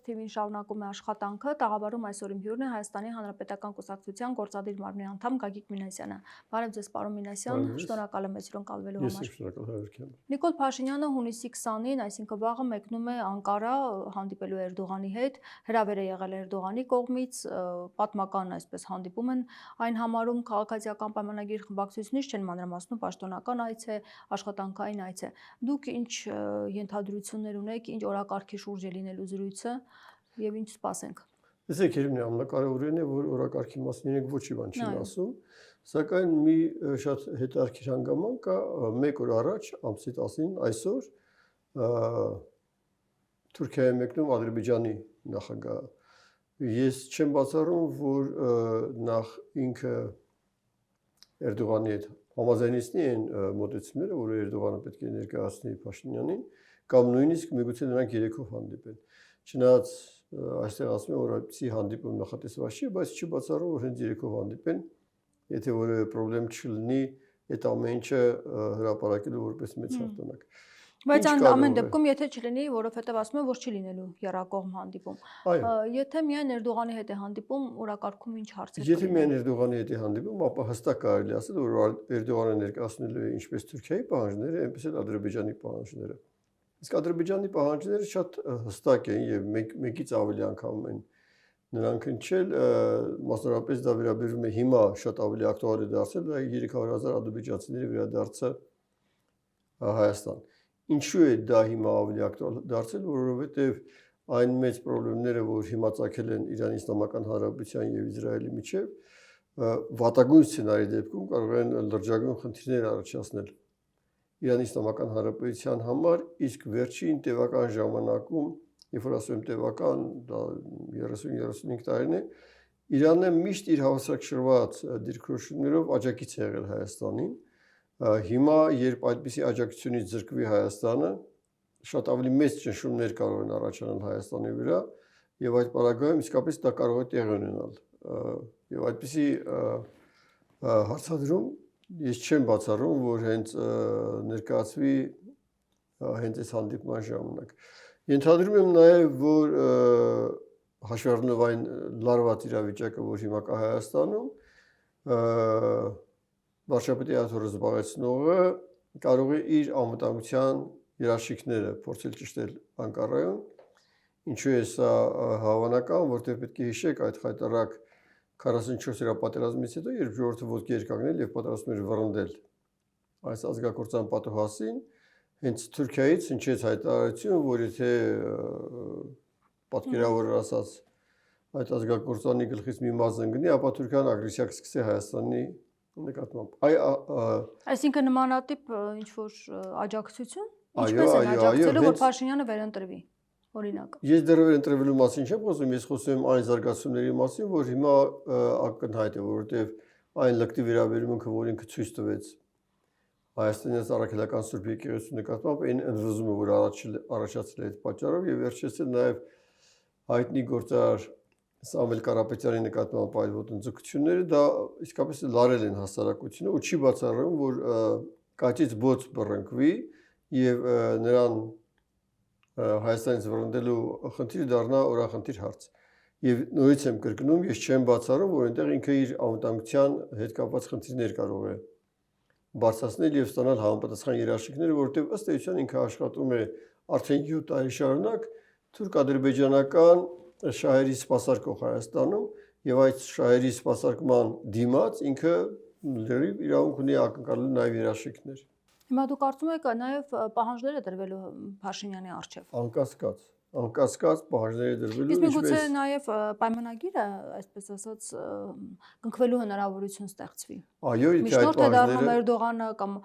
TV-ին շարունակում է աշխատանքը, տաղավարում այսօր իմ հյուրն է Հայաստանի Հանրապետական Կուսակցության գործադիր մարմնի անդամ Գագիկ Մինասյանը։ Բարև ձեզ, պարոն Մինասյան, շնորհակալ եմ մեզ հյուրընկալվելու համար։ Ես շնորհակալ հավերքեմ։ Նիկոլ Փաշինյանը հունիսի 20-ին, այսինքն վաղը մեկնում է Անկարա հանդիպելու Էրդողանի հետ, հրավեր է եղել Էրդողանի կողմից, պատմական այսպես հանդիպում են այն համարում քաղաքացիական պայմանագիր խմբակցությունից չեն մանրամասնում պաշտոնական այց է, աշխատանքային այց է։ Դուք ինչ ենթադրություններ ունեք, ինչ օրակարգի շուրջ է լինելու զրույցը եւ ինչ սպասենք։ Տեսեք, Երևանի ամենակարևորն է, որ օրակարգի մասին իրենք ոչ մի բան չեն ասում, սակայն մի շատ հետաքրքիր հանգամանք կա 1 օր առաջ, ամսի 10-ին, այսօր Թուրքիայի մեկնում Ադրբեջանի նախագահը։ Ես չեմ բացառում, որ նախ ինքը Էրդողանի հետ համաձայնեցնի այն մոտեցումները, որ Էրդողանը պետք է ներկայացնի Փաշինյանին, կամ նույնիսկ միգուցե նրանք երեքով հանդիպեն։ Չնայած այստեղ ասում են, որ այդպիսի հանդիպում նախատեսված չի, բայց չի բացառում, որ հենց երեքով հանդիպեն, եթե որևէ խնդրեմ չլինի, այդ ամեն ինչը հրապարակելու որպես մեծ հաղթանակ։ Բայց ամեն դեպքում եթե չլինի, որովհետև ասում են, որ չի լինելու եռակողմ հանդիպում։ Եթե միայն Էրդողանի հետ է հանդիպում, օրակարգում ինչ հարցեր կան։ Եթե միայն Էրդողանի հետ է հանդիպում, ապա հստակ կարելի ասել, որ Էրդողանը ներկայացնելու է ինչպես Թուրքիայի պահանջները, այնպես էլ Ադրբեջանի պահանջները։ Իսկ Ադրբեջանի պահանջները շատ հստակ են եւ մեկից ավելի անգամ են նրանք հնչել, մասնավորապես դա վերաբերում է հիմա շատ ավելի ակտուալ է դարձել, դա 300,000 ադրբեջանցիների վերադարձը Հայաստան։ Ինչու է դա հիմա ավելի ակտուալ դարձել, որովհետեւ այն մեծ խնդիրները, որ հիմա ցակել են Իրանի Իսլամական Հանրապետության եւ Իսրայելի միջեւ, վատագույն սցենարի դեպքում կարող են լրջագույն խնդիրներ առաջացնել Իրանի Իսլամական Հանրապետության համար, իսկ վերջին տևական ժամանակում, երբ որ ասում եմ տևական, դա 30-35 տարին է, Իրանը միշտ իր հավասարակշռված դիրքորոշումներով աջակից է եղել Հայաստանին։ Հիմա, երբ այդպիսի աջակցությունից զրկվի Հայաստանը, շատ ավելի մեծ ճնշումներ կարող են առաջանալ Հայաստանի վրա, եւ այդ պարագայում իսկապես դա կարող է տեղի ունենալ։ Եվ այդպիսի հարցադրում ես չեմ բացառում, որ հենց ներկայացվի հենց այս հանդիպման ժամանակ։ Ենթադրում եմ նաև, որ հաշվառնելով այն լարված իրավիճակը, որ հիմա կա Հայաստանում, վարչապետի աթոռը զբաղեցնողը կարող է իր անվտանգության երաշխիքները փորձել ճշտել Անկարայում։ Ինչու է սա հավանական, որտեղ պետք է հիշեք այդ խայտարակ 44-րդ պատերազմից հետո, երբ ժողովուրդը ոտքի էր կանգնել եւ պատրաստում էր վռնդել այս ազգակործան պատահասին, հենց Թուրքիայից հնչեց հայտարարություն, որ եթե պատկերավոր ասած այդ ազգակործանի գլխից մի մաս ընկնի, ապա Թուրքիան ագրեսիա կսկսի Հայաստանի նկատմամբ։ Այսինքն նմանատիպ ինչ որ աջակցություն, ինչպես են աջակցելու, որ Փաշինյանը վերընտրվի։ Օրինակ։ Ես դեռ ընտրվելու մասին չեմ խոսում, ես խոսում եմ այն զարգացումների մասին, որ հիմա ակնհայտ է, որովհետև այն լկտի վերաբերմունքը, որ ինքը ցույց տվեց Հայաստանյան առաքելական Սուրբ եկեղեցու նկատմամբ, այն ընդվզումը, որ առաջացել է այդ պատճառով եւ վերջեցել նաեւ հայտնի գործարար Սամվել Կարապետյանի նկատմամբ այդ ոտնձգությունները, դա իսկապես լարել են հասարակությունը ու չի բացառում, որ կաճից բոց բռնկվի եւ նրան Հայաստանից վռնդելու խնդիրը դառնա օրախնդիր հարց։ Եվ նորից եմ կրկնում, ես չեմ բացառում, որ այնտեղ ինքը իր անվտանգության հետ կապված խնդիրներ կարող է բարձրացնել եւ ստանալ համապատասխան երաշխիքներ, որովհետեւ ըստ էության ինքը աշխատում է արդեն 7 տարի շարունակ թուրք-ադրբեջանական շահերի սպասարկող Հայաստանում եւ այդ շահերի սպասարկման դիմաց ինքը լրիվ իրավունք ունի ակնկալել նաեւ երաշխիքներ։ Հիմա դուք կարծում եք նաև պահանջներ է դրվելու Փաշինյանի առջև։ Անկասկած պահանջներ է դրվելու։ Իսկ միգուցե նաև պայմանագիրը, այսպես ասած, կնքվելու հնարավորություն ստեղծվի։ Այո, եթե այդ պահանջները դառնում Էրդողանը կամ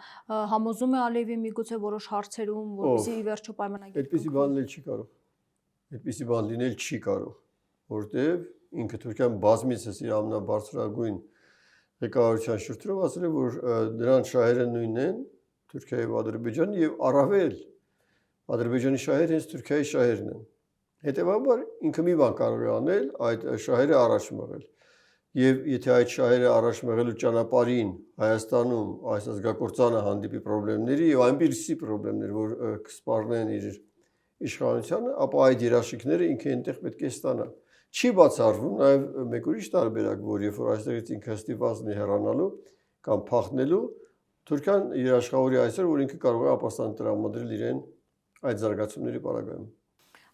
համոզում է Ալիևին միգուցե որոշ հարցերում, որպեսզի ի վերջո պայմանագիր։ Այդպիսի բան լինել չի կարող։ Այդպիսի բան լինել չի կարող, որտեղ ինքը Թուրքիան բազմիցս իր ամենաբարձրագույն ղեկավարության շուրթերով ասել է, որ նրան շահերը նույնն են Թուրքիայի եւ Ադրբեջանի եւ առավել Ադրբեջանի շահերը հենց Թուրքիայի շահերն են։ Հետևաբար ինքը մի բան կարող է անել, այդ շահերը առաջ մղել։ Եվ եթե այդ շահերը առաջ մղելու ճանապարհին Հայաստանում այս ազգակործանը հանդիպի խնդիրների եւ այնպիսի խնդիրներ, որ կսպառնեն իր իշխանությանը, ապա այդ երաշխիքները ինքը այնտեղ պետք է ստանա։ Չի բացառվում նաև մեկ ուրիշ տարբերակ, որ երբ որ այստեղից ինքը ստիպված է հեռանալու կամ փախնելու, Թուրքիան երաշխավորի այսօր, որ ինքը կարող է ապաստան տրամադրել իրեն այդ զարգացումների պարագայում։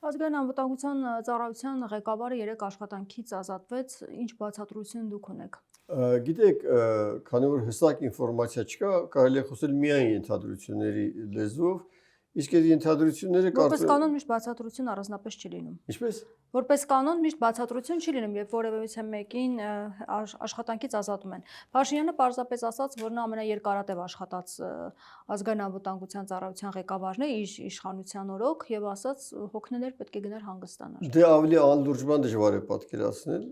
Ազգային անվտանգության ծառայության ղեկավարը 3 աշխատանքից ազատվեց, ինչ բացատրություն դուք ունեք։ Գիտեք, քանի որ հստակ ինֆորմացիա չկա, կարելի է խոսել միայն ենթադրությունների լեզվով, իսկ այդ ենթադրությունները Որպես կանոն միշտ բացատրություն առանձնապես չի լինում։ Ինչպես։ Որպես կանոն միշտ բացատրություն չի լինում, երբ որևէ մեկին աշխատանքից ազատում են։ Փաշինյանը պարզապես ասաց, որ նա ամենաերկարատև աշխատած ազգային անվտանգության ծառայության ղեկավարն է իր իշխանության օրոք եւ ասաց հոգնելեր պետք է գնար հանգստանար։ Դե ավելի անլուրջ բան դժվար է պատկերացնել,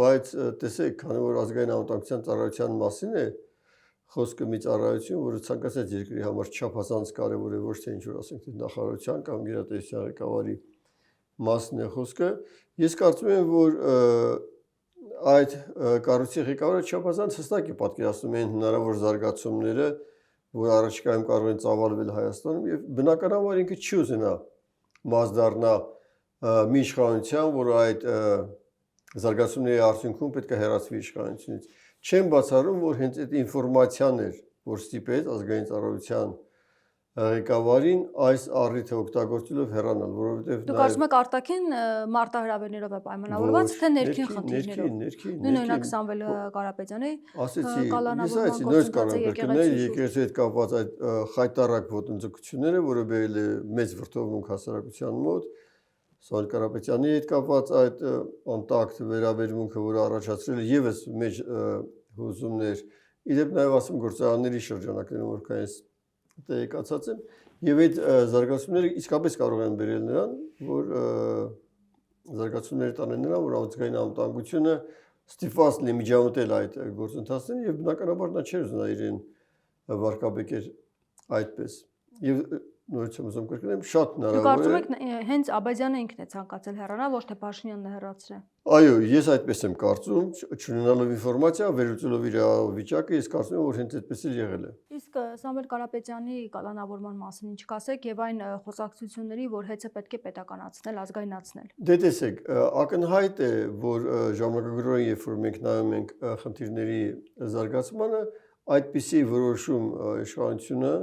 բայց տեսեք, քանի որ ազգային անվտանգության ծառայության մասին է խոսքը մի ծառայություն, որը ցանկացած երկրի համար չափազանց կարևոր է, ոչ թե ինչ որ ասենք թե նախարարության կամ գերատեսչության ղեկավարի մասն է խոսքը, ես կարծում եմ, որ այդ կառույցի ղեկավարը չափազանց հստակ է պատկերացնում այն հնարավոր զարգացումները, որ առաջիկայում կարող են ծավալվել Հայաստանում եւ բնականաբար ինքը չի ուզենա մաս դառնա մի իշխանության, որ այդ զարգացումների արդյունքում պետք է հեռացվի իշխանությունից։ Չեմ բացառում, որ հենց այդ ինֆորմացիան էր, որ ստիպեց ազգային ծառայության ղեկավարին այս առիթը օգտագործելով հեռանալ, որովհետև Դուք ասում եք արտաքին մարտահրավերներով է պայմանավորված, թե ներքին խնդիրներով։ Նույն օրինակ Սամվել Կարապետյանի կալանավորման գործընթացը եկեղեցու հետ կապված այդ խայտառակ ոտնձգությունները, որը բերել է մեծ վրդովմունք հասարակության մոտ, Սամվել Կարապետյանի հետ կապված այդ անտակտ վերաբերմունքը, որը առաջացրել է եւս մեծ հուզումներ, իդեպ նաև ասում գործարանների շրջանակներում, որ կայս տեղեկացած եմ, եւ այդ զարգացումները իսկապես կարող են բերել նրան, որ զարգացումները տանեն նրան, որ ազգային անվտանգությունը ստիպված լինի միջամտել այդ գործընթացներին եւ բնականաբար նա չէր ուզենա իրեն վարկաբեկեր այդպես։ Եվ նորից եմ ուզում կրկնեմ, շատ հնարավոր է։ Դուք կարծում եք հենց Աբազյանը ինքն է ցանկացել հեռանալ, ոչ թե Փաշինյանն է հեռացրել։ Այո, ես այդպես եմ կարծում, չունենալով ինֆորմացիա, վերլուծելով իր վիճակը, ես կարծում եմ, որ հենց այդպես էլ եղել է։ Իսկ Սամվել Կարապետյանի կալանավորման մասին ինչ կասեք եւ այն խոսակցությունների, որ հեծը պետք է պետականացնել, ազգայնացնել։ Դե տեսեք, ակնհայտ է, որ ժամանակագրորեն, երբ որ մենք նայում ենք խնդիրների զարգացմանը, այդպիսի որոշում իշխանությունը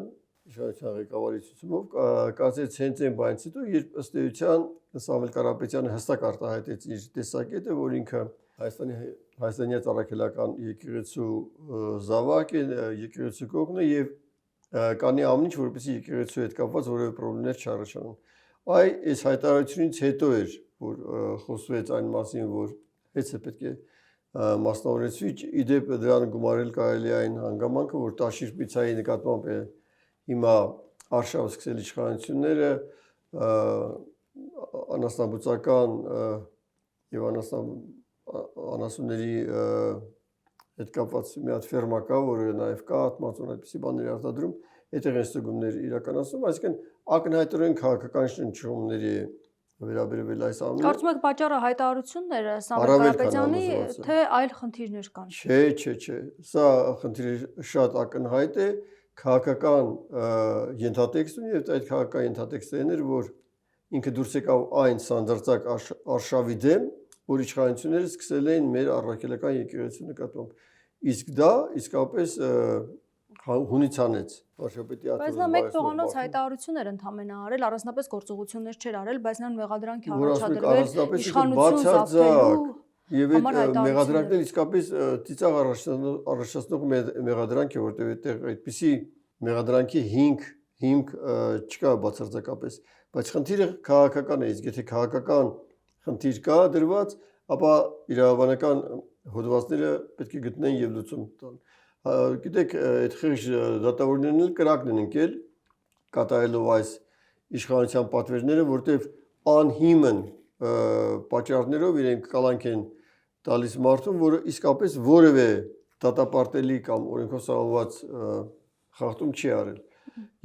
ղեկավարի ցուցումով կազմեց հենց այն բանից հետո, երբ ըստ էության Սամվել Կարապետյանը հստակ արտահայտեց իր տեսակետը, որ ինքը հայաստանյա ծառայական եկեղեցու զավակ է, եկեղեցու կողմն է եւ կանի ամեն ինչ, որպեսզի եկեղեցու հետ կապված որևէ խնդիրներ չառաջանան։ Այս հայտարարությունից հետո էր, որ խոսվեց այն մասին, որ հեծը պետք է մասնավորեցվի, իդեպ դրան գումարել կարելի է այն հանգամանքը, որ Տաշիր-Պիցայի նկատմամբ է հիմա արշավ սկսել իշխանությունները անասնաբուծական եւ անասունների հետ կապված մի հատ ֆերմա կա, որը նաեւ կա ատմածուն այդպիսի բաների արտադրում, այդտեղ են ստուգումներ իրականացնում, այսինքն ակնհայտորեն քաղաքական շնչումների վերաբերվել այս ամենը։ Կարծում եք պատճառը հայտարարությունն էր Սամվել Կարապետյանի, թե այլ խնդիրներ կան։ Չէ, սա խնդիրը շատ ակնհայտ է քաղաքական ենթատեքստում եւ այդ քաղաքական ենթատեքստերն էր, որ ինքը դուրս եկավ այն սանդրծակ արշավի դեմ, որ իշխանությունները սկսել էին մեր առաքելական եկեղեցու նկատմամբ։ Իսկ դա իսկապես հունից անեց վարշապետի Բայց նա մեկ տողանոց հայտարարություն էր ընդամենը արել, առանձնապես գործողություններ չէր արել, բայց նա մեղադրանք է առաջադրվել իշխանություն զավթելու Եվ այդ մեղադրանքն իսկապես ծիծաղ առաջացնող մեղադրանք է, որտեղ այդտեղ այդպիսի մեղադրանքի հիմք չկա բացարձակապես, բայց խնդիրը քաղաքական է, իսկ եթե քաղաքական խնդիր կա դրված, ապա իրավաբանական հոդվածները պետք է գտնեն եւ լուծում տան։ Գիտեք, այդ խեղճ դատավորներն էլ կրակն են ընկել կատարելով այս իշխանության պատվերները, որտեղ անհիմն պատճառներով իրենք կալանք են տալիս մարդուն, որը իսկապես որևէ դատապարտելի կամ օրենքով սահմանված խախտում չի արել։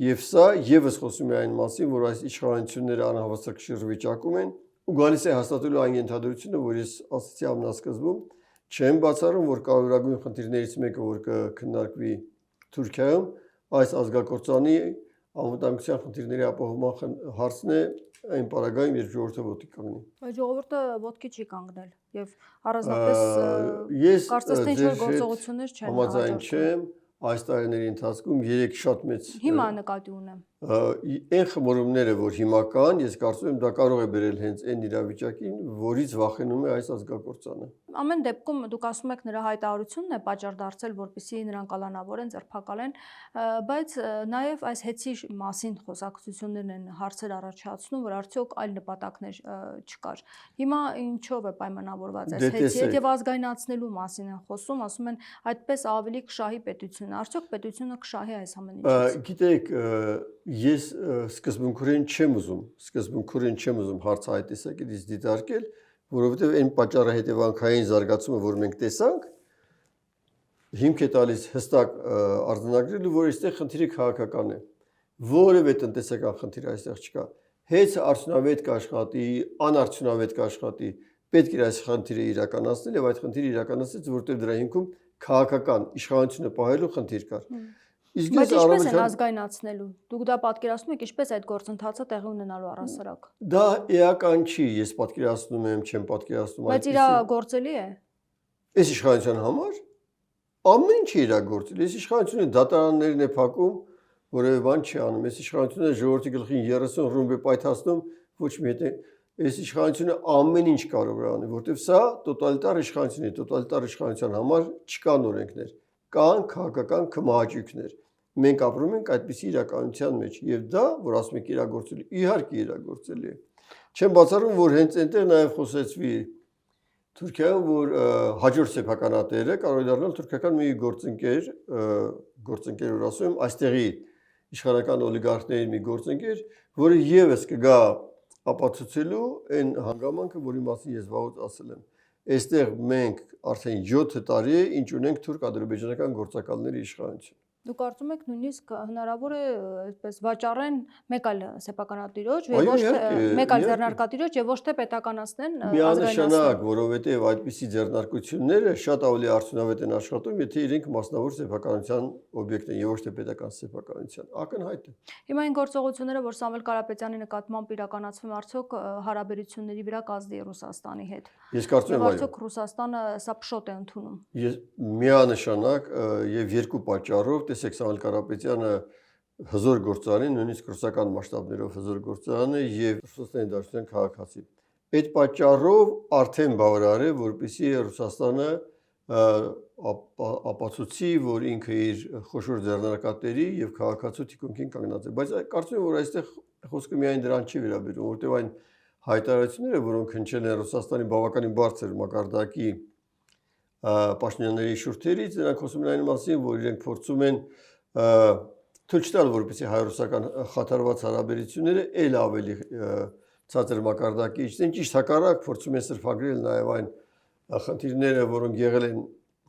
Եվ սա եւս խոսում է այն մասին, որ այս իշխանությունները անհավասարակշիռ վիճակում են ու գալիս է հաստատելու այն ենթադրությունը, որ ես ասացի ամենասկզբում, չեմ բացառում, որ կարևորագույն խնդիրներից մեկը, որ կքննարկվի Թուրքիայում, այս ազգակործանի անվտանգության խնդիրների ապահովման հարցն է այն պարագայում, երբ ժողովուրդը ոտքի կանգնի։ Բայց ժողովուրդը ոտքի չի կանգնել եւ առանձնապես Ես կարծես թե ինչ-որ գործողություններ չեն համաձայն չեմ, այս տարիների ընթացքում 3 շատ մեծ հիմա նկատի ունեմ։ Այն խմորումները, որ հիմա կան, ես կարծում եմ դա կարող է բերել հենց այն իրավիճակին, որից վախենում է այս ազգակործանը։ Ամեն դեպքում դուք ասում եք նրա հայտարարությունն է պատճառ դարձել, որպեսզի նրան կալանավորեն, ձերբակալեն, բայց նաև այս հեծի մասին խոսակցություններն են հարցեր առաջացնում, որ արդյոք այլ նպատակներ չկար։ Հիմա ինչով է պայմանավորված այս հեծի հետ եւ ազգայնացնելու մասին են խոսում, ասում են այդպես ավելի կշահի պետությունը։ Արդյոք պետությունը կշահի այս ամեն ինչից։ Գիտեք, ես սկզբունքորեն չեմ ուզում հարցը այդ տեսակետից դիտարկել, որովհետև այն պատճառը հետևանքային զարգացումը, որ մենք տեսանք, հիմք է տալիս հստակ արձանագրելու, որ այստեղ խնդիրը քաղաքական է։ Որևէ տնտեսական խնդիր այստեղ չկա։ Հեծը արդյունավետ կաշխատի, անարդյունավետ կաշխատի, պետք է այս խնդիրը իրականացնել եւ այդ խնդիրը իրականացնեց, որտեղ դրա հիմքում քաղաքական իշխանությունը պահելու խնդիր կար։ Բայց ինչպես են ազգայնացնելու։ Դուք դա պատկերացնում եք, ինչպես այդ գործընթացը տեղի ունենալու առհասարակ։ Դա էական չի, ես պատկերացնում եմ, չեմ պատկերացնում։ Բայց իրագործելի է։ Այս իշխանության համար ամեն ինչ իրագործելի։ Այս իշխանությունը դատարաններն է փակում, որևէ բան չի անում։ Այս իշխանությունը ժողովրդի գլխին 30 ռումբ է պայթացնում, ոչ մի հետ։ Այս իշխանությունը ամեն ինչ կարող է անի, որտեղ սա տոտալիտար իշխանություն է, տոտալիտար իշխանության համար չկան օրենքներ, կան քաղաքական քմահաճույքներ։ Մենք ապրում ենք այդպիսի իրականության մեջ եւ դա, որ ասում եք իրագործելի, իհարկե իրագործելի է։ Չեմ բացառում, որ հենց այնտեղ նաեւ խոսեցվի Թուրքիայում, որ հաջորդ սեփականատերը կարող է դառնալ թուրքական մի գործընկեր, որ ասում եմ, այստեղի իշխանական օլիգարխների մի գործընկեր, որը եւս կգա ապացուցելու այն հանգամանքը, որի մասին ես վաղուց ասել եմ։ Այստեղ մենք արդեն 7 տարի է ինչ ունենք թուրք-ադրբեջանական գործակալների իշխանություն։ Դուք կարծում եք նույնիսկ հնարավոր է այսպես վաճառեն մեկ այլ սեփականատիրոջ, եւ ոչ թե մեկ այլ ձեռնարկատիրոջ եւ ոչ թե պետականացնեն ազգայնացնեն։ Միանշանակ, որովհետեւ այդպիսի ձեռնարկությունները շատ ավելի արդյունավետ են աշխատում, եթե իրենք մասնավոր սեփականության օբյեկտ են եւ ոչ թե պետական սեփականության։ Ակնհայտ է։ Հիմա այն գործողությունները, որ Սամվել Կարապետյանի նկատմամբ իրականացվում, արդյոք հարաբերությունների վրա կազդի Ռուսաստանի հետ։ Ես կարծում եմ, այո։ Արդյոք Ռուսաստանը սա փշոտ է ընդունում։ Ես միանշանակ եւ երկու պատճառով տեսեք Սամվել Կարապետյանը հզոր գործարան է, նույնիսկ ռուսական մասշտաբներով հզոր գործարան է եւ Ռուսաստանի Դաշնության քաղաքացի։ Այդ պատճառով արդեն բավարար է, որպեսզի Ռուսաստանը ապացուցի, որ ինքը իր խոշոր ձեռնարկատերի եւ քաղաքացու թիկունքին կանգնած է։ Բայց կարծում եմ, որ այստեղ խոսքը միայն դրան չի վերաբերում, որտեղ այն հայտարարությունները, որոնք հնչել են Ռուսաստանի բավականին բարձր մակարդակի պաշտոնյաների շուրթերից, նրանք խոսում են այն մասին, որ իրենք փորձում են թույլ չտալ, որպեսզի հայ-ռուսական խաթարված հարաբերությունները ել ավելի ցածր մակարդակի իջնեն, ճիշտ հակառակ փորձում են սրբագրել նաև այն խնդիրները, որոնք եղել են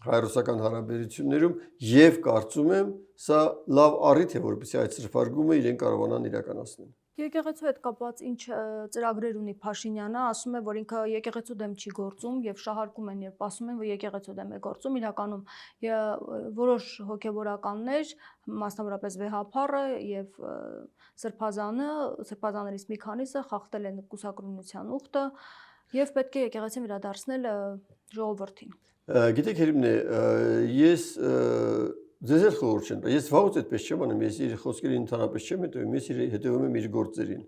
հայ-ռուսական հարաբերություններում եւ կարծում եմ, սա լավ առիթ է, որպեսզի այդ սրբարգումը իրեն կարողանան իրականացնել։ Եկեղեցու հետ կապված ինչ ծրագրեր ունի Փաշինյանը, ասում է, որ ինքը եկեղեցու դեմ չի գործում եւ շահարկում են, երբ ասում են, որ եկեղեցու դեմ է գործում, իրականում որոշ հոգեվորականներ, մասնավորապես Վեհափառը եւ Սրբազաններից մի քանիսը խախտել են կուսակրոնության ուխտը եւ պետք է եկեղեցին վերադարձնել ժողովրդին։ Գիտեք, Հերիմն է, ես ձեզ էլ խորհուրդ չեմ տա, ես վաղուց այդպես չեմ անում, ես իր խոսքերին ընդհանրապես չեմ հետևում, ես հետևում եմ իր գործերին։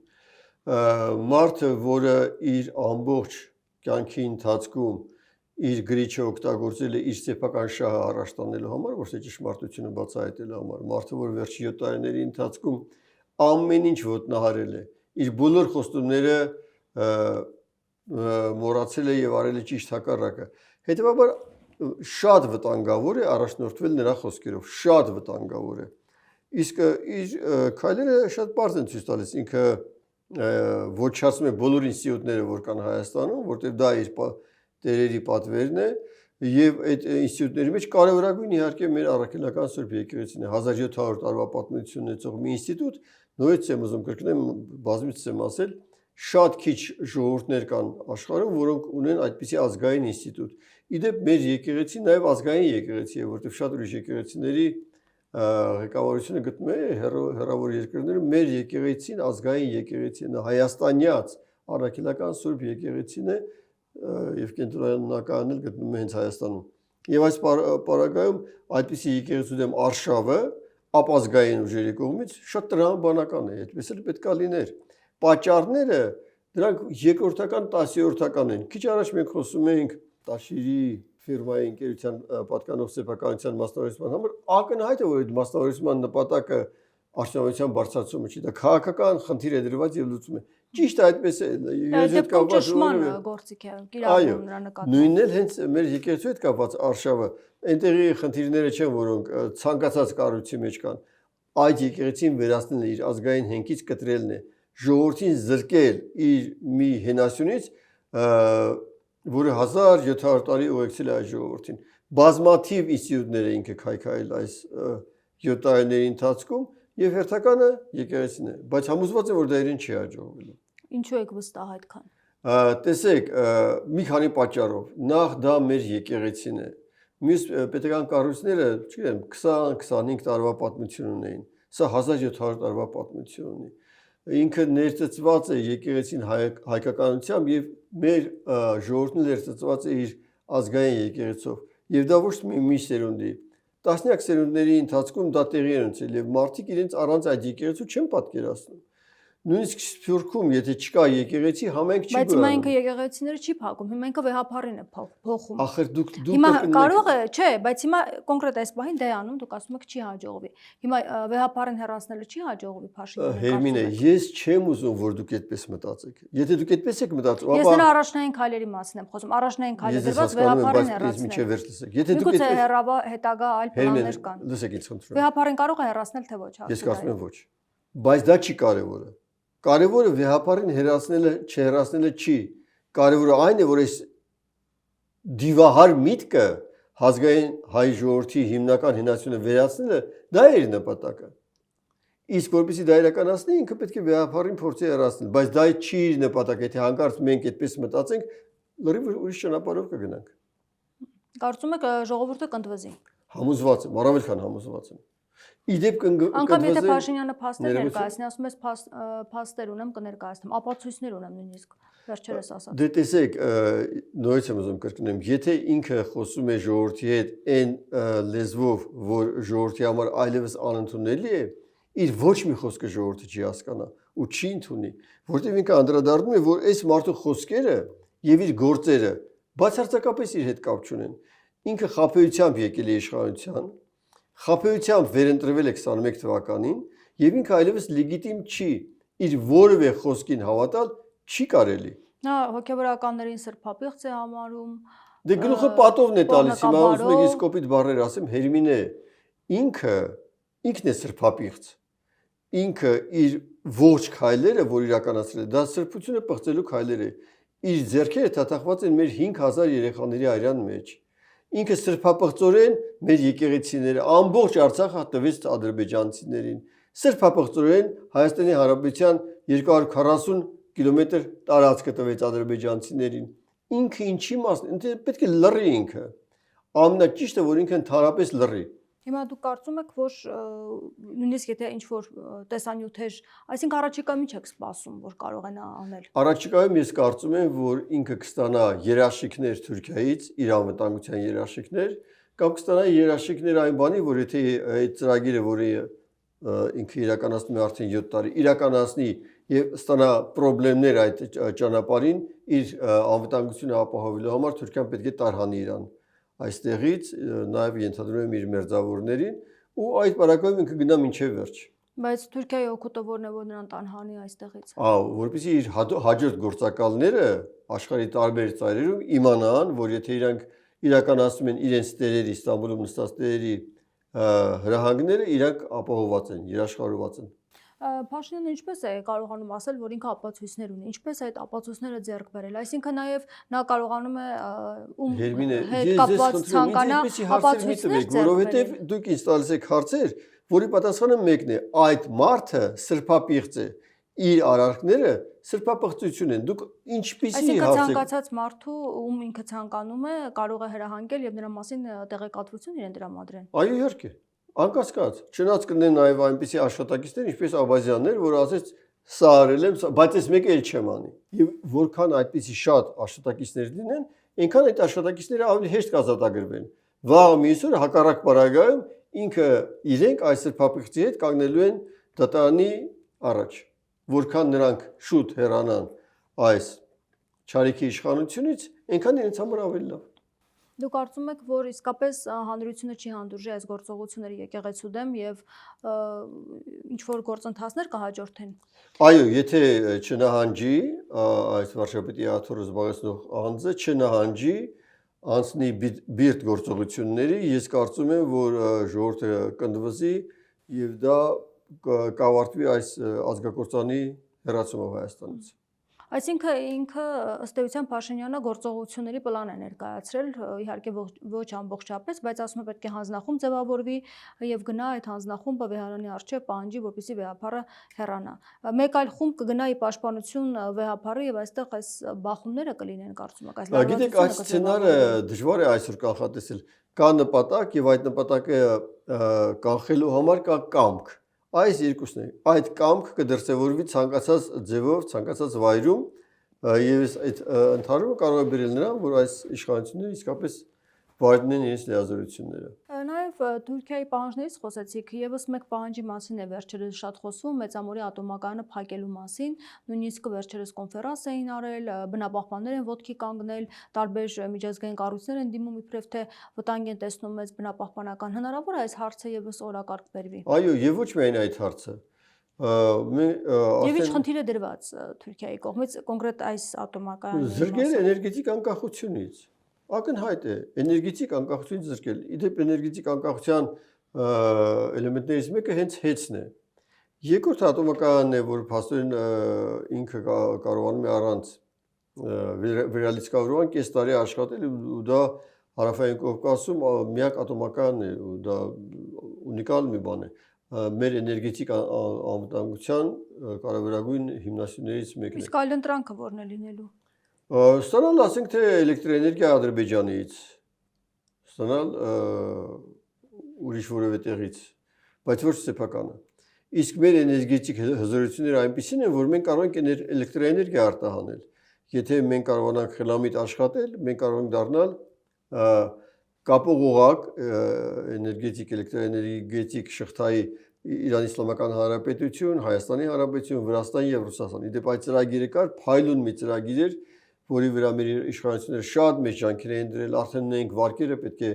Մարդը, որը իր ամբողջ կյանքի ընթացքում իր գրիչը օգտագործել է իր սեփական շահը առաջ տանելու համար, ոչ թե ճշմարտությունը բացահայտելու համար, մարդը, որ վերջի 7 տարիների ընթացքում ամեն ինչ ոտնահարել է, իր բոլոր խոստումները մոռացել է եւ արել է ճիշտ հակառակը։ Հետևաբար շատ վտանգավոր է առաջնորդվել նրա խոսքերով, շատ վտանգավոր է։ Իսկ իր քայլերը շատ բարձր են ցույց տալիս, ինքը ոչնչացնում է բոլոր ինստիտուտները, որ կան Հայաստանում, որտեղ դա իր տերերի պատվերն է, եւ այդ ինստիտուտների մեջ կարևորագույն իհարկե մեր առաքելական Սուրբ եկեղեցին է, 1700 տարվա պատմություն ունեցող մի ինստիտուտ, նույնիսկ եմ ուզում կրկնեմ, բազմիցս եմ ասել, շատ քիչ ժողովուրդներ կան աշխարհում, որոնք ունեն այդպիսի ազգային ինստիտուտ։ Իդեպ մեր եկեղեցին նաև ազգային եկեղեցի է, որտեղ շատ ուրիշ եկեղեցիների ղեկավարությունը գտնում է հեռավոր երկրներում մեր եկեղեցին ազգային եկեղեցին հայաստանյաց առաքելական սուրբ եկեղեցին է եւ կենտրոնականն էլ գտնում է հենց Հայաստանում։ Եվ այս պարագայում այդպիսի եկեղեցու դեմ արշավը ապազգային ուժերի կողմից շատ տրամաբանական է, այդպես էլ պետք է լիներ։ Պատճառները դրանք երկրորդական, 10-րդական են։ Քիչ առաջ մենք խոսում էինք Տաշիրի ֆիրմայի ընկերության պատկանող սեփականության մասնավորեցման համար ակնհայտ է, որ այդ մասնավորեցման նպատակը արդյունավետության բարձրացումը չի, դա քաղաքական խնդիր է դրված եւ լուծում է։ Ճիշտ է, այդպես է։ Դեպքում ճշմարտ գործիք է, կիրառում նրա նկատմամբ։ Նույնն էլ հենց մեր եկեղեցու հետ կապված արշավը, այնտեղի խնդիրները չեն, որոնք ցանկացած կառույցի մեջ կան։ Այդ եկեղեցին վերացնելն իր ազգային հենքից կտրելն է, ժողովրդին զրկել իր մի հենասյունից, որը 1700 տարի ուղեկցել է այս ժողովրդին։ Բազմաթիվ ինստիտուտներ է ինքը քայքայել այս 7 տարիների ընթացքում եւ հերթականը եկեղեցին է, բայց համոզված եմ, որ դա իրեն չի հաջողվելու։ Ինչու եք վստահ այդքան։ Տեսեք, մի քանի պատճառով։ Նախ դա մեր եկեղեցին է։ Մյուս պետական կառույցները, չգիտեմ, 20-25 տարվա պատմություն ունեին։ Սա 1700 տարվա պատմություն ունի։ Ինքը ներծծված է եկեղեցին հայկականությամբ եւ մեր ժողովուրդն ներծծված է իր ազգային եկեղեցով եւ դա ոչ մի սերունդի տասնյակ սերունդների ընթացքում դա տեղի է ունեցել եւ մարդիկ իրենց առանց այդ եկեղեցու չեն պատկերացնում նույնիսկ Սփյուռքում եթե չկա եկեղեցի համենք չի բայց հիմա ինքը եկեղեցիները չի փակում հիմա ինքը վեհապարին է փոխում ախր դուք հիմա կարող է չէ բայց հիմա կոնկրետ այս բանին դա է անում դուք ասում եք չի հաջողվի հիմա վեհապարին հեռացնելը չի հաջողվի Փաշինյանը Հերմինե ես չեմ ուզում որ դուք այդպես մտածեք եթե դուք այդպես եք մտածում ապա ես նրա առաջնային քայլերի մասին եմ խոսում առաջնային քայլը դրված վեհապարին հեռացնել եթե դուք այդպես հետագա այլ պլաններ կան լսեք ինձ խնդրում վեհապարին կարող է հեռացնել թե ոչ ես կարծում եմ ոչ բայց դա չի կարևորը Կարևորը վեհապարին հեռացնելը չհեռացնելը չի կարևորը այն է որ այս դիվահար միտքը ազգային հայ ժողովրդի հիմնական հենասյունը վերացնելը դա է իր նպատակը իսկ որպեսզի դա իրականացնի ինքը պետք է վեհապարին փորձի հեռացնել բայց դա չի իր նպատակը եթե հանկարծ մենք այդպես մտածենք լրիվ ուրիշ ճանապարհով կգնանք Կարծում եք ժողովուրդը կընդվզի Համոզված եմ առավել քան համոզված եմ Իդեպ Անկամ եթե Փաշինյանը փաստեր ներկայացնի, ասում ես փաստեր ունեմ կներկայացնեմ, ապացույցներ ունեմ նույնիսկ վերջերս ասած։ Դե տեսեք, նորից եմ ուզում կրկնեմ, եթե ինքը խոսում է ժողովրդի հետ այն լեզվով, որ ժողովրդի համար այլևս անընդունելի է, իր ոչ մի խոսքը ժողովուրդը չի հասկանա ու չի ընդունի, որտեղ ինքը անդրադառնում է, որ այս մարդու խոսքերը եւ իր գործերը բացարձակապես իր հետ կապ չունեն։ Ինքը խաբեությամբ եկել է իշխանության Խաբեությամբ վերընտրվել է 21 թվականին եւ ինքը այլևս լեգիտիմ չի իր որևէ խոսքին հավատալ չի կարելի Նա հոգեվորականներին սրբապիղծ է համարում Դե գլուխը պատովն է տալիս հիմա ուզում եք իսկ կոպիտ բառեր ասեմ Հերմինե ինքն է սրբապիղծ ինքը իր ողջ քայլերը որ իրականացրել է դա սրբությունը պղծելու քայլեր է իր ձեռքերը թաթախված են մեր 5000 երեխաների արյան մեջ Ինքը սրբապղծորեն մեր եկեղեցիները ամբողջ Արցախը տվեց ադրբեջանցիներին սրբապղծորեն Հայաստանի Հանրապետության 240 կիլոմետր տարածքը տվեց ադրբեջանցիներին ինքը ինչի մասն է պետք է լռի ինքը ամենաճիշտը որ ինքը ընդհանրապես լռի Հիմա դուք կարծում եք որ նույնիսկ եթե ինչ որ տեսանյութեր այսինքն առաջիկայում ինչ եք սպասում որ կարող է նա անել Առաջիկայում ես կարծում եմ որ ինքը կստանա երաշխիքներ Թուրքիայից իր անվտանգության երաշխիքներ կամ կստանա երաշխիքներ այն բանի որ եթե այդ ծրագիրը որը ինքը իրականացնում է արդեն 7 տարի իրականացնի եւ ստանա խնդիրներ այդ ճանապարհին իր անվտանգությունը ապահովելու համար Թուրքիան պետք է տարհանի իրան այստեղից նաև ենթադրում եմ իր մերձավորներին ու այդ պարագայում ինքը գնա մինչև վերջ Բայց Թուրքիայի օգուտը որն է որ նրան տանհանի այստեղից որպեսզի իր հաջորդ գործակալները աշխարհի տարբեր ծայրերում իմանան որ եթե իրանք իրականացնում են իրենց տերերի Ստամբուլում նստած տերերի հրահանգները իրանք ապահովված են երաշխավորված են Փաշինյանը ինչպես է կարողանում ասել, որ ինքը ապացույցներ ունի, ինչպես է այդ ապացույցները ձեռք բերել, այսինքն նաև նա կարողանում է հետ կապված ցանկանա ապացույցներ ձեռք որովհետև դուք ինձ տալիս եք հարցեր, որի պատասխանը մեկն է, այդ մարդը սրբապիղծ է, իր արարքները սրբապղծություն են, դուք ինչպիսի հարց եք ցանկացած մարդու ում ինքը ցանկանում է կարող է հրահանգել եւ նրա մասին տեղեկատվություն իրեն տրամադրեն Այո իհարկե Անկասկած, չնայած կնեն նաև այնպիսի աշխատակիցներ, ինչպես Աբազյաններ, որ ասեց սա արել եմ, բայց ես մեկը էլ չեմ անի։ Եվ որքան այդպիսի շատ աշխատակիցներ լինեն, այնքան այդ աշխատակիցները ավելի հեշտ կազատագրվեն։ Վաղ մյուս օրը հակառակ պարագայում ինքը իրենք այս սրբապղծի հետ կանգնելու են դատարանի առաջ, որքան նրանք շուտ հեռանան այս չարիքի իշխանությունից, այնքան իրենց համար ավելի լավ։ Դուք կարծում եք, որ իսկապես հանրությունը չի հանդուրժի այս գործողությունների եկեղեցու դեմ եւ ինչ որ գործընթացներ կհաջորդեն։ Այո, եթե չնահանջի այս վարչապետի աթոռը զբաղեցնող անձը չնահանջի անցնի բիրտ գործողությունների, ես կարծում եմ, որ ժողովուրդը կնդվզի եւ դա կավարտվի այս ազգակործանի հեռացումով Հայաստանից։ Այսինքն ինքը ըստ էության Փաշինյանը գործողությունների պլան է ներկայացրել, իհարկե ոչ ամբողջապես, բայց ասում է պետք է հանձնախումբ ձևավորվի եւ գնա այդ հանձնախումբը Վեհարանի առջեւ պահանջի, որպեսզի Վեհափառը հեռանա։ Մեկ այլ խումբ կգնա ի պաշտպանություն Վեհափառի եւ այստեղ այս բախումները կլինեն, կարծում եք, այս լարվածությունը։ Գիտեք, այս սցենարը դժվար է այսօր կանխատեսել։ Կա նպատակ եւ այդ նպատակը կանխելու համար կա կամք։ Այս երկուսն է։ Այդ կամք կդրսևորվի ցանկացած ձևով, ցանկացած վայրում եւ այդ ընդհանրումը կարող է բերել նրան, որ այս իշխանությունները իսկապես վայրենեն իրենց լիազորությունները։ Նաև Թուրքիայի պահանջներից խոսեցիք, եւս մեկ պահանջի մասին է վերջերս շատ խոսվում, Մեծամորի ատոմակայանը փակելու մասին, նույնիսկ վերջերս կոնֆերանս էին արել, բնապահպաններ են ոտքի կանգնել, տարբեր միջազգային կառույցներ են դիմում իբրև թե վտանգ են տեսնում մեծ բնապահպանական։ Հնարավոր է այս հարցը եւս օրակարգ բերվի։ Այո, եւ ոչ միայն այդ հարցը։ Եվ ինչ խնդիր է դրված Թուրքիայի կողմից կոնկրետ այս ատոմակայանի։ Զրկել էներգետիկ անկախությունից։ Ակնհայտ է էներգետիկ անկախությունից զրկել։ Իդեպ էներգետիկ անկախության էլեմենտներից մեկը հենց հեծն է։ Երկրորդ ատոմակայանն է, որ փաստորեն ինքը կարողանում է առանց վերալիցքավորման կես տարի աշխատել ու դա Հարավային Կովկասում միակ ատոմակայանն է ու դա ունիկալ մի բան է։ Մեր էներգետիկ անվտանգության կարևորագույն հիմնասյուներից մեկն է։ Իսկ այլ ընտրանքը ո՞րն է լինելու։ Ստանալ, ասենք թե էլեկտրոէներգիա Ադրբեջանից, ստանալ ուրիշ որևէ տեղից, բայց ոչ սեփականը։ Իսկ մեր էներգետիկ հզորությունները այնպիսին են, որ մենք կարող ենք էլեկտրոէներգիա արտահանել։ Եթե մենք կարողանանք խելամիտ աշխատել, մենք կարող ենք դառնալ կապող օղակ էներգետիկ էլեկտրոէներգետիկ շղթայի Իրանի Իսլամական Հանրապետություն, Հայաստանի Հանրապետություն, Վրաստան եւ Ռուսաստան։ Իդեպ այդ ծրագիրը կար, փայլուն մի ծրագիր էր, որի վրա մեր իշխանությունները շատ մեծ ջանքեր էին դրել, արդեն ունենք վարկերը, պետք է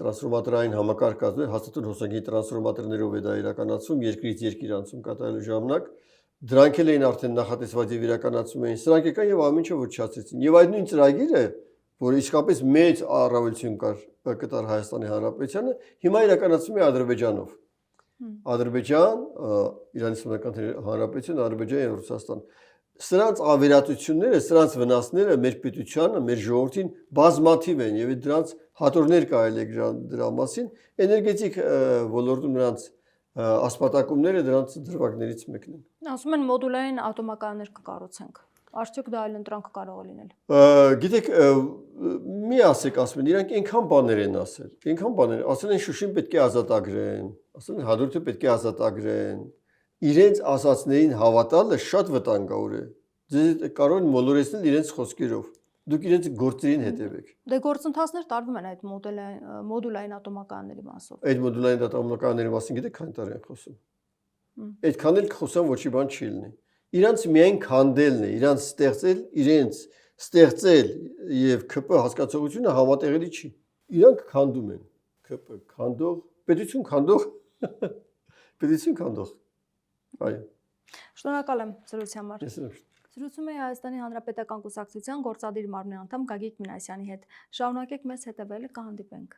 տրանսֆորմատորային համակարգ կազմել, հաստատուն հոսանքի տրանսֆորմատորներով է դա իրականացում, երկրից երկիր անցում կատարելու ժամանակ։ Դրանք էլ էին արդեն նախատեսված եւ իրականացում էին։ Սրանք եկան եւ ամեն ինչ ոչնչացրեցին։ Եվ այդ նույն ծրագիրը, որը իսկապես մեծ առավելություն կտար Հայաստանի Հանրապետությանը, հիմա իրականացում է Ադրբեջանով։ Ադրբեջան, Իրանի Իսլամական Հանրապետություն, Ադրբեջան եւ Ռուսաստան։ Սրանց ավերածությունները, սրանց վնասները մեր պետությանը, մեր ժողովրդին բազմաթիվ են եւ դրանց հատորներ կարելի է դրա մասին, էներգետիկ ոլորտում նրանց ասպատակումները դրանց դրվագներից մեկն են։ Ասում են մոդուլային ատոմակայաններ կկառուցենք։ Արդյոք դա այլ ընտրանք կարող է լինել։ Գիտեք, մի ասեք, ասում են, իրանք այնքան բաներ են ասել։ Այնքան բաներ, ասել են Շուշին պետք է ազատագրեն, ասել են Հադրութը պետք է ազատագրեն։ Իրենց ասածներին հավատալը շատ վտանգավոր է։ Ձեզ կարող են մոլորեցնել իրենց խոսքերով։ Դուք իրենց գործերին հետևեք։ Դե գործընթացներ տարվում են այդ մոդուլային ատոմակայանների մասով։ Այդ մոդուլային ատոմակայանների մասին գիտեք քանի տարի են խոսում։ Այդքան էլ խոսան ոչի բան չի լինի։ Իրանց միայն քանդելն է, իրանց ստեղծել եւ ԿՊ հասկացողությունը համատեղելի չի։ Իրանք քանդում են։ ԿՊ քանդող, պետություն քանդող, պետություն քանդող։ Այո։ Շնորհակալ եմ զրույցի համար։ Ես եմ։ Զրուցում էի Հայաստանի Հանրապետական Կուսակցության գործադիր մարմնի անդամ Գագիկ Մինասյանի հետ։ Շարունակեք մեզ հետևել, կհանդիպենք։